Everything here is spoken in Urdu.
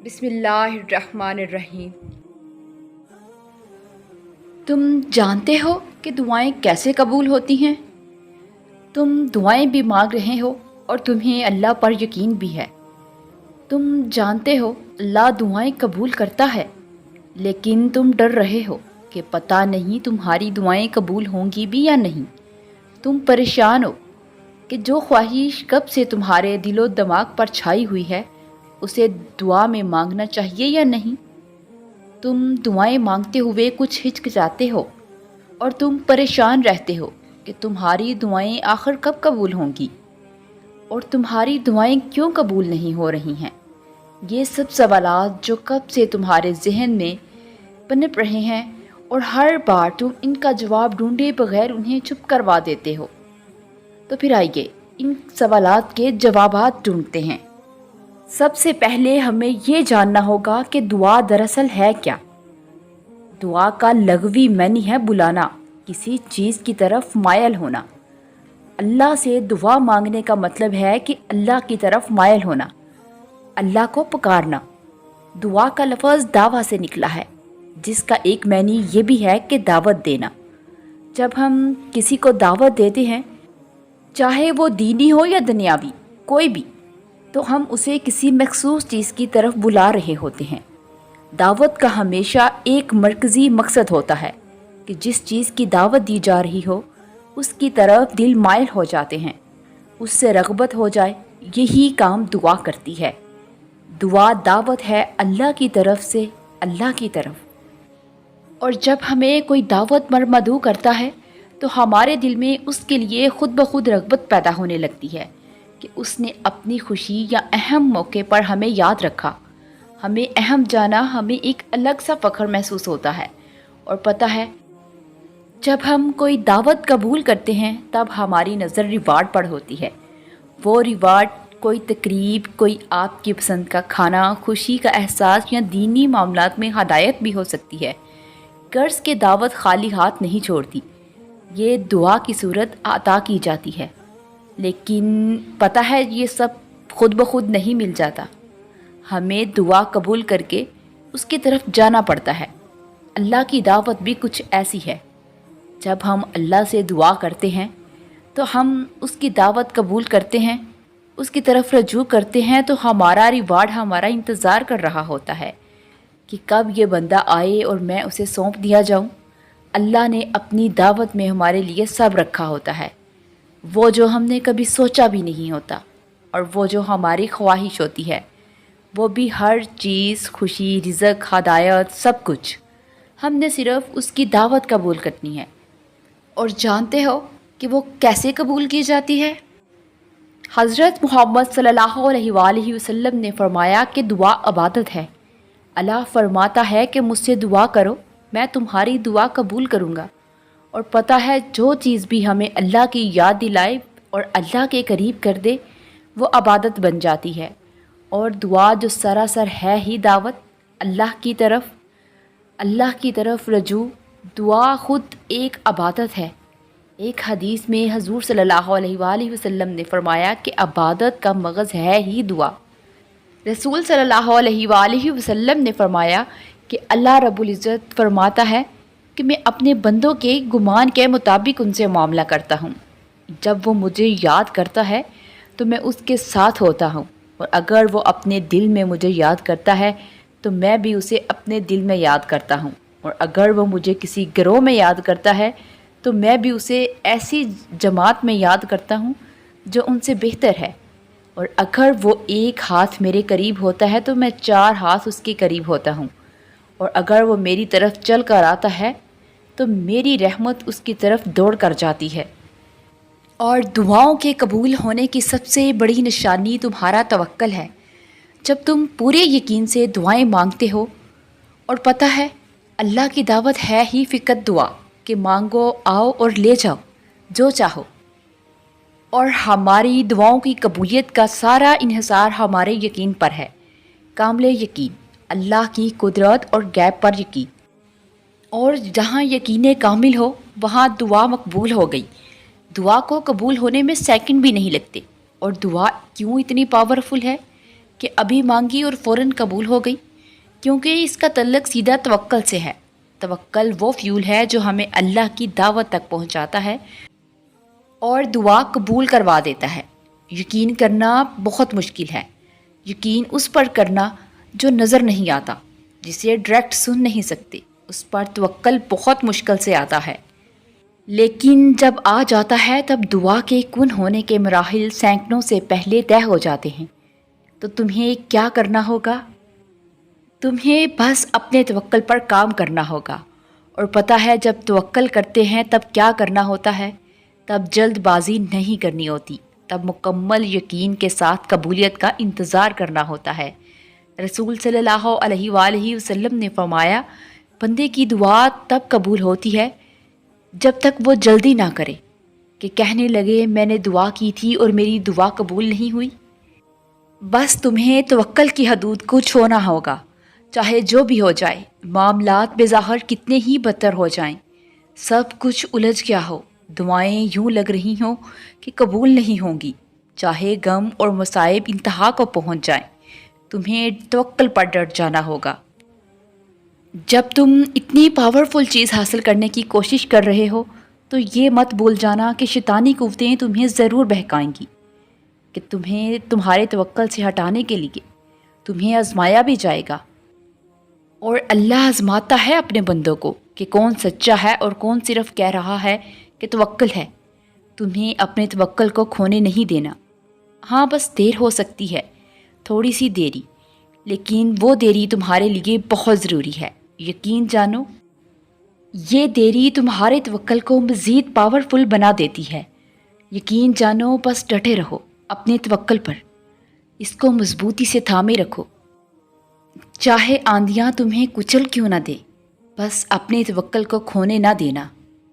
بسم اللہ الرحمن الرحیم۔ تم جانتے ہو کہ دعائیں کیسے قبول ہوتی ہیں؟ تم دعائیں بھی مانگ رہے ہو اور تمہیں اللہ پر یقین بھی ہے۔ تم جانتے ہو اللہ دعائیں قبول کرتا ہے، لیکن تم ڈر رہے ہو کہ پتہ نہیں تمہاری دعائیں قبول ہوں گی بھی یا نہیں۔ تم پریشان ہو کہ جو خواہش کب سے تمہارے دل و دماغ پر چھائی ہوئی ہے اسے دعا میں مانگنا چاہیے یا نہیں۔ تم دعائیں مانگتے ہوئے کچھ ہچکچاتے ہو اور تم پریشان رہتے ہو کہ تمہاری دعائیں آخر کب قبول ہوں گی اور تمہاری دعائیں کیوں قبول نہیں ہو رہی ہیں۔ یہ سب سوالات جو کب سے تمہارے ذہن میں پنپ رہے ہیں اور ہر بار تم ان کا جواب ڈھونڈے بغیر انہیں چپ کروا دیتے ہو۔ تو پھر آئیے ان سوالات کے جوابات ڈھونڈتے ہیں۔ سب سے پہلے ہمیں یہ جاننا ہوگا کہ دعا دراصل ہے کیا۔ دعا کا لغوی معنی ہے بلانا، کسی چیز کی طرف مائل ہونا۔ اللہ سے دعا مانگنے کا مطلب ہے کہ اللہ کی طرف مائل ہونا، اللہ کو پکارنا۔ دعا کا لفظ دعویٰ سے نکلا ہے، جس کا ایک معنی یہ بھی ہے کہ دعوت دینا۔ جب ہم کسی کو دعوت دیتے ہیں، چاہے وہ دینی ہو یا دنیاوی، کوئی بھی، تو ہم اسے کسی مخصوص چیز کی طرف بلا رہے ہوتے ہیں۔ دعوت کا ہمیشہ ایک مرکزی مقصد ہوتا ہے کہ جس چیز کی دعوت دی جا رہی ہو اس کی طرف دل مائل ہو جاتے ہیں، اس سے رغبت ہو جائے۔ یہی کام دعا کرتی ہے۔ دعا دعوت ہے اللہ کی طرف سے اللہ کی طرف۔ اور جب ہمیں کوئی دعوت مدعو کرتا ہے تو ہمارے دل میں اس کے لیے خود بخود رغبت پیدا ہونے لگتی ہے کہ اس نے اپنی خوشی یا اہم موقع پر ہمیں یاد رکھا، ہمیں اہم جانا۔ ہمیں ایک الگ سا فخر محسوس ہوتا ہے۔ اور پتہ ہے، جب ہم کوئی دعوت قبول کرتے ہیں تب ہماری نظر ریوارڈ پر ہوتی ہے۔ وہ ریوارڈ کوئی تقریب، کوئی آپ کی پسند کا کھانا، خوشی کا احساس یا دینی معاملات میں ہدایت بھی ہو سکتی ہے۔ قرض کے دعوت خالی ہاتھ نہیں چھوڑتی، یہ دعا کی صورت عطا کی جاتی ہے۔ لیکن پتہ ہے یہ سب خود بخود نہیں مل جاتا، ہمیں دعا قبول کر کے اس کی طرف جانا پڑتا ہے۔ اللہ کی دعوت بھی کچھ ایسی ہے۔ جب ہم اللہ سے دعا کرتے ہیں تو ہم اس کی دعوت قبول کرتے ہیں، اس کی طرف رجوع کرتے ہیں، تو ہمارا ریوارڈ ہمارا انتظار کر رہا ہوتا ہے کہ کب یہ بندہ آئے اور میں اسے سونپ دیا جاؤں۔ اللہ نے اپنی دعوت میں ہمارے لیے سب رکھا ہوتا ہے، وہ جو ہم نے کبھی سوچا بھی نہیں ہوتا، اور وہ جو ہماری خواہش ہوتی ہے، وہ بھی ہر چیز، خوشی، رزق، ہدایت، سب کچھ ہم نے صرف اس کی دعوت قبول کرنی ہے۔ اور جانتے ہو کہ وہ کیسے قبول کی جاتی ہے؟ حضرت محمد صلی اللہ علیہ وآلہ وسلم نے فرمایا کہ دعا عبادت ہے۔ اللہ فرماتا ہے کہ مجھ سے دعا کرو، میں تمہاری دعا قبول کروں گا۔ اور پتہ ہے جو چیز بھی ہمیں اللہ کی یاد دلائے اور اللہ کے قریب کر دے وہ عبادت بن جاتی ہے۔ اور دعا جو سراسر ہے ہی دعوت اللہ کی طرف رجوع۔ دعا خود ایک عبادت ہے۔ ایک حدیث میں حضور صلی اللہ علیہ وآلہ وسلم نے فرمایا کہ عبادت کا مغز ہے ہی دعا۔ رسول صلی اللہ علیہ وآلہ وسلم نے فرمایا کہ اللہ رب العزت فرماتا ہے کہ میں اپنے بندوں کے گمان کے مطابق ان سے معاملہ کرتا ہوں۔ جب وہ مجھے یاد کرتا ہے تو میں اس کے ساتھ ہوتا ہوں، اور اگر وہ اپنے دل میں مجھے یاد کرتا ہے تو میں بھی اسے اپنے دل میں یاد کرتا ہوں، اور اگر وہ مجھے کسی گروہ میں یاد کرتا ہے تو میں بھی اسے ایسی جماعت میں یاد کرتا ہوں جو ان سے بہتر ہے، اور اگر وہ ایک ہاتھ میرے قریب ہوتا ہے تو میں 4 ہاتھ اس کے قریب ہوتا ہوں، اور اگر وہ میری طرف چل کر آتا ہے تو میری رحمت اس کی طرف دوڑ کر جاتی ہے۔ اور دعاؤں کے قبول ہونے کی سب سے بڑی نشانی تمہارا توکل ہے۔ جب تم پورے یقین سے دعائیں مانگتے ہو، اور پتہ ہے اللہ کی دعوت ہے ہی فقط دعا کہ مانگو، آؤ اور لے جاؤ جو چاہو۔ اور ہماری دعاؤں کی قبولیت کا سارا انحصار ہمارے یقین پر ہے۔ کامل یقین، اللہ کی قدرت اور غیب پر یقین۔ اور جہاں یقین کامل ہو وہاں دعا مقبول ہو گئی۔ دعا کو قبول ہونے میں سیکنڈ بھی نہیں لگتے۔ اور دعا کیوں اتنی پاورفل ہے؟ کہ ابھی مانگی اور فوراً قبول ہو گئی، کیونکہ اس کا تعلق سیدھا توکل سے ہے۔ توکل وہ فیول ہے جو ہمیں اللہ کی دعوت تک پہنچاتا ہے اور دعا قبول کروا دیتا ہے۔ یقین کرنا بہت مشکل ہے، یقین اس پر کرنا جو نظر نہیں آتا، جسے ڈائریکٹ سن نہیں سکتے، اس پر توکل بہت مشکل سے آتا ہے۔ لیکن جب آ جاتا ہے تب دعا کے کن ہونے کے مراحل سینکڑوں سے پہلے طے ہو جاتے ہیں۔ تو تمہیں کیا کرنا ہوگا؟ تمہیں بس اپنے توکل پر کام کرنا ہوگا، اور پتہ ہے جب توکل کرتے ہیں تب کیا کرنا ہوتا ہے؟ تب جلد بازی نہیں کرنی ہوتی، تب مکمل یقین کے ساتھ قبولیت کا انتظار کرنا ہوتا ہے۔ رسول صلی اللہ علیہ وآلہ وسلم نے فرمایا، بندے کی دعا تب قبول ہوتی ہے جب تک وہ جلدی نہ کرے کہ کہنے لگے میں نے دعا کی تھی اور میری دعا قبول نہیں ہوئی۔ بس تمہیں توکل کی حدود کو چھونا ہوگا، چاہے جو بھی ہو جائے، معاملات بظاہر کتنے ہی بدتر ہو جائیں، سب کچھ الجھ گیا ہو، دعائیں یوں لگ رہی ہوں کہ قبول نہیں ہوں گی، چاہے غم اور مصائب انتہا کو پہنچ جائیں، تمہیں توکل پر ڈٹ جانا ہوگا۔ جب تم اتنی پاورفل چیز حاصل کرنے کی کوشش کر رہے ہو تو یہ مت بھول جانا کہ شیطانی قوتیں تمہیں ضرور بہکائیں گی، کہ تمہیں تمہارے توکل سے ہٹانے کے لیے تمہیں آزمایا بھی جائے گا، اور اللہ آزماتا ہے اپنے بندوں کو کہ کون سچا ہے اور کون صرف کہہ رہا ہے کہ توکل ہے۔ تمہیں اپنے توکل کو کھونے نہیں دینا۔ ہاں بس دیر ہو سکتی ہے، تھوڑی سی دیری، لیکن وہ دیری تمہارے لیے بہت ضروری ہے۔ یقین جانو، یہ دیری تمہارے توکل کو مزید پاورفل بنا دیتی ہے۔ یقین جانو، بس ڈٹے رہو اپنے توکل پر، اس کو مضبوطی سے تھامے رکھو، چاہے آندیاں تمہیں کچل کیوں نہ دے، بس اپنے توکل کو کھونے نہ دینا۔